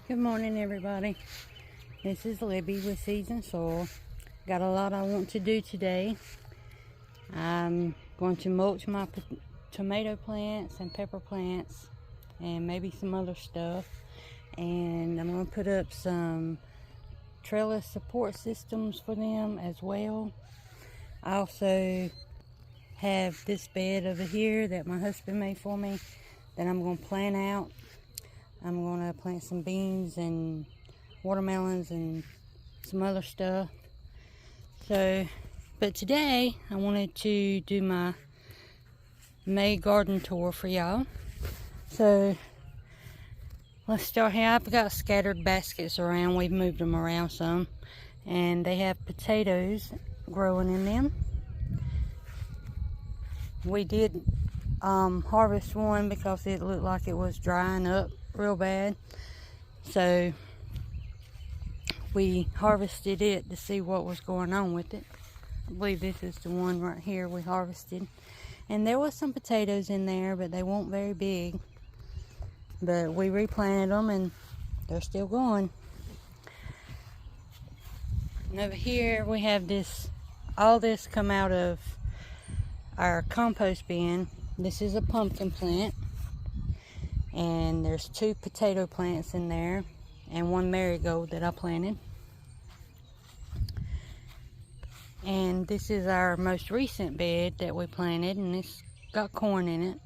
Good morning, everybody. This is Libby with Seeds and Soil. Got a lot I want to do today. I'm going to mulch my tomato plants and pepper plants and maybe some other stuff. And I'm going to put up some trellis support systems for them as well. I also have this bed over here that my husband made for me that I'm going to plant out. I'm going to plant some beans and watermelons and some other stuff. But today I wanted to do my May garden tour for y'all. So let's start here. I've got scattered baskets around. We've moved them around some, and they have potatoes growing in them. We did harvest one because it looked like it was drying up real bad, so we harvested it to see what was going on with it. I believe this is the one right here we harvested, and there was some potatoes in there, but they weren't very big. But we replanted them and they're still going. And over here we have all this come out of our compost bin. This is a pumpkin plant, and there's 2 potato plants in there and 1 marigold that I planted. And this is our most recent bed that we planted, and it's got corn in it,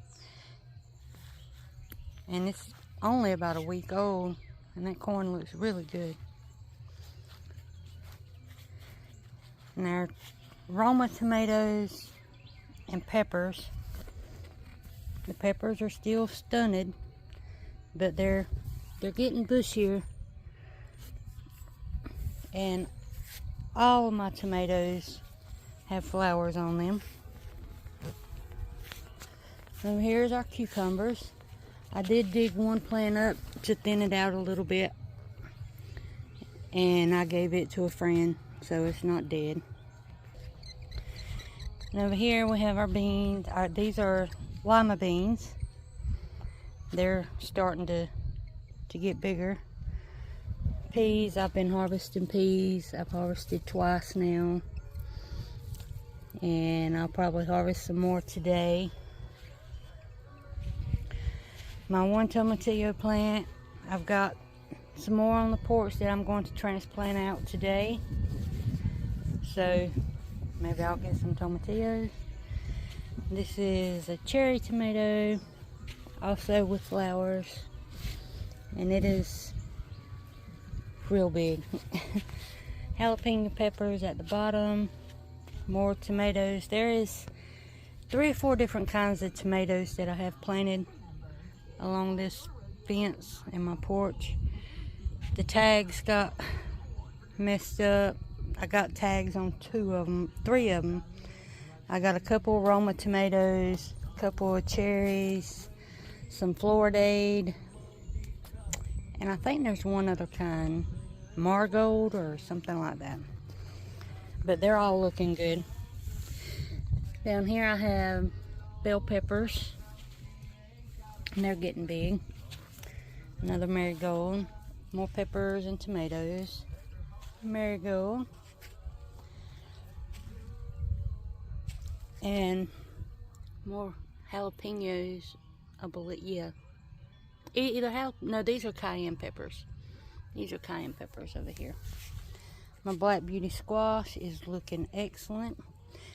and it's only about a week old, and that corn looks really good. And our Roma tomatoes and peppers, the peppers are still stunted, but they're getting bushier. And all of my tomatoes have flowers on them. And here's our cucumbers. I did dig one plant up to thin it out a little bit, and I gave it to a friend, so it's not dead. And over here we have our beans. These are lima beans. They're starting to get bigger. Peas, I've been harvesting peas. I've harvested twice now, and I'll probably harvest some more today. My one tomatillo plant, I've got some more on the porch that I'm going to transplant out today, so maybe I'll get some tomatillos. This is a cherry tomato, also with flowers, and it is real big. Jalapeno peppers at the bottom, more tomatoes. There is 3 or 4 different kinds of tomatoes that I have planted along this fence in my porch. The tags got messed up. I got tags on 3 of them. I got a couple of Roma tomatoes, a couple of cherries, some Floridade, and I think there's one other kind, Marigold or something like that. But they're all looking good. Down here I have bell peppers, and they're getting big. Another marigold, more peppers and tomatoes. Marigold. And more jalapenos, I believe. Yeah. No, these are cayenne peppers. These are cayenne peppers over here. My black beauty squash is looking excellent.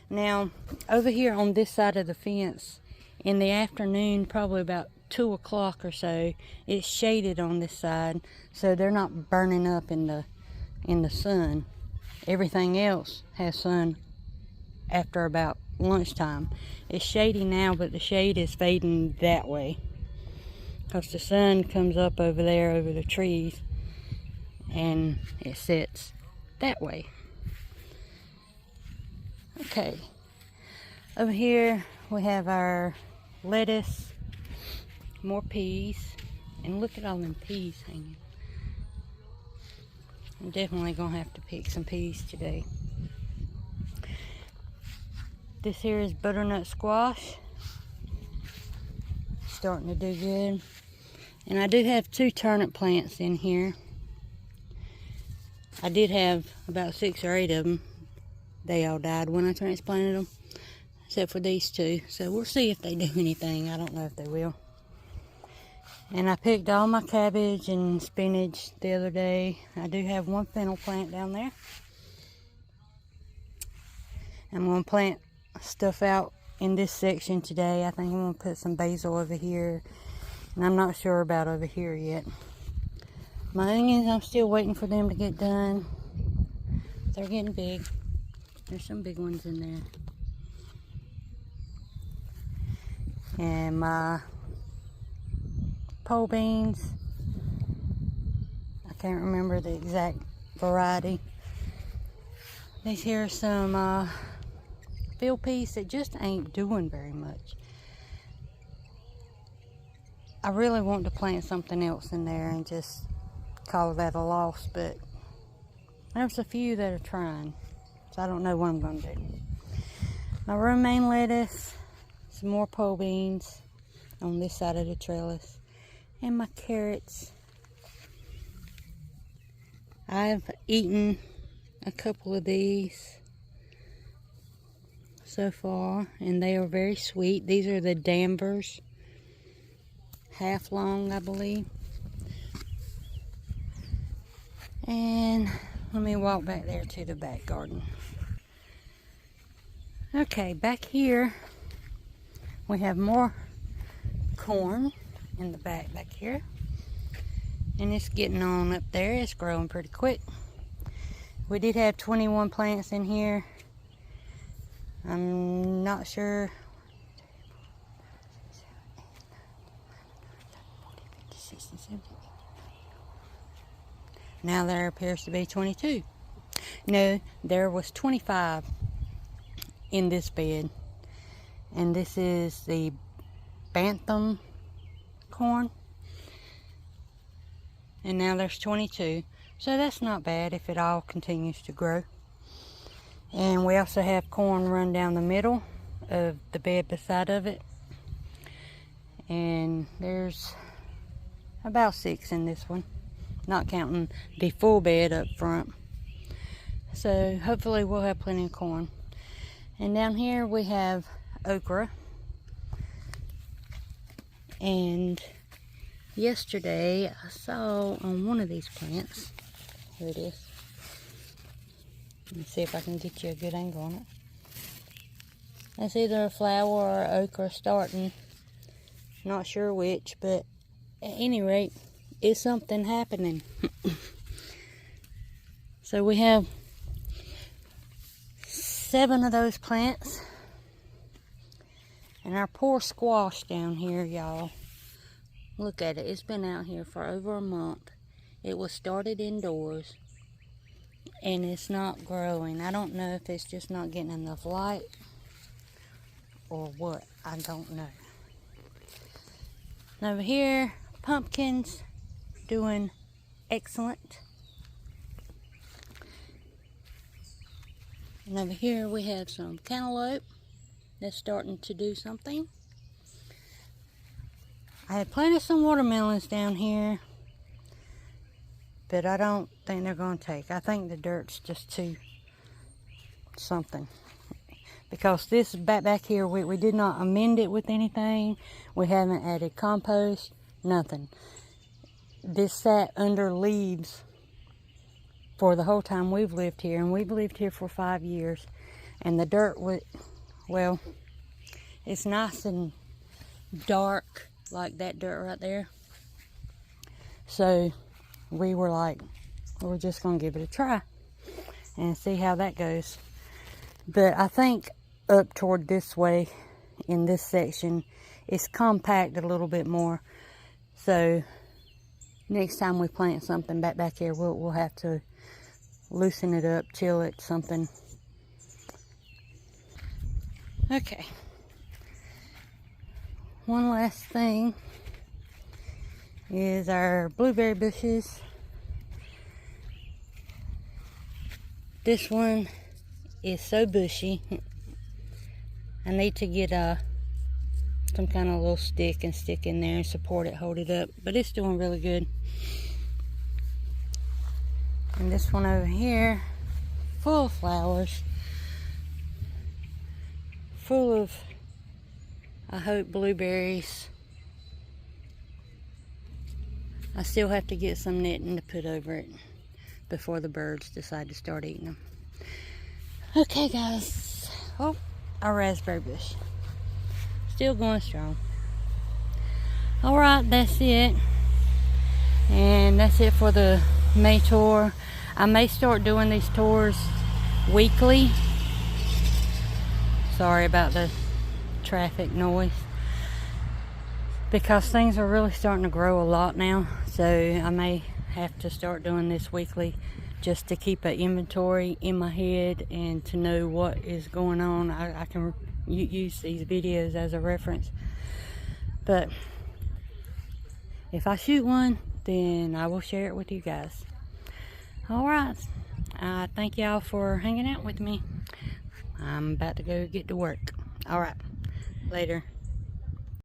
Now, over here on this side of the fence, in the afternoon, probably about 2 o'clock or so, it's shaded on this side, so they're not burning up in the sun. Everything else has sun after about lunchtime. It's shady now, but the shade is fading that way because the sun comes up over there over the trees and it sets that way. Okay, over here we have our lettuce, more peas, and look at all them peas hanging. I'm definitely gonna have to pick some peas today. This here is butternut squash, starting to do good. And I do have 2 turnip plants in here. I did have about 6 or 8 of them. They all died when I transplanted them, except for these 2. So we'll see if they do anything. I don't know if they will. And I picked all my cabbage and spinach the other day. I do have 1 fennel plant down there. I'm going to plant stuff out in this section today. I think I'm going to put some basil over here. And I'm not sure about over here yet. My onions, I'm still waiting for them to get done. They're getting big. There's some big ones in there. And my pole beans, I can't remember the exact variety. These here are some field peas that just ain't doing very much. I really want to plant something else in there and just call that a loss, but there's a few that are trying, so I don't know what I'm going to do. My romaine lettuce, some more pole beans on this side of the trellis, and my carrots. I've eaten a couple of these so far, and they are very sweet. These are the Danvers, half long, I believe. And let me walk back there to the back garden. Okay, back here we have more corn in the back here. And it's getting on up there. It's growing pretty quick. We did have 21 plants in here. I'm not sure. Now there appears to be 22. No, there was 25 in this bed. And this is the Bantam corn. And now there's 22. So that's not bad if it all continues to grow. And we also have corn run down the middle of the bed beside of it. And there's about 6 in this one, not counting the full bed up front. So hopefully we'll have plenty of corn. And down here we have okra. And yesterday I saw on one of these plants, here it is. Let me see if I can get you a good angle on it. That's either a flower or okra starting. Not sure which, but at any rate, it's something happening. So we have 7 of those plants. And our poor squash down here, y'all. Look at it. It's been out here for over a month. It was started indoors. And it's not growing. I don't know if it's just not getting enough light or what. I don't know. And over here, pumpkins doing excellent. And over here we have some cantaloupe that's starting to do something. I had planted some watermelons down here, but I don't think they're going to take. I think the dirt's just too something. Because this back here, we did not amend it with anything. We haven't added compost, nothing. This sat under leaves for the whole time we've lived here. And we've lived here for 5 years. And the dirt was, well, it's nice and dark like that dirt right there. So we were like, we're just going to give it a try and see how that goes. But I think up toward this way in this section, it's compact a little bit more. So next time we plant something back here, we'll have to loosen it up, till it, something. Okay. One last thing is our blueberry bushes. This one is so bushy. I need to get a some kind of little stick and stick in there and support it, hold it up. But it's doing really good. And this one over here, full of flowers. Full of, I hope, blueberries. I still have to get some netting to put over it before the birds decide to start eating them. Okay, guys. Oh, our raspberry bush. Still going strong. Alright, that's it. And that's it for the May tour. I may start doing these tours weekly. Sorry about the traffic noise. Because things are really starting to grow a lot now. So I may have to start doing this weekly just to keep an inventory in my head and to know what is going on. I can use these videos as a reference. But if I shoot one, then I will share it with you guys. Alright. Thank y'all for hanging out with me. I'm about to go get to work. Alright. Later.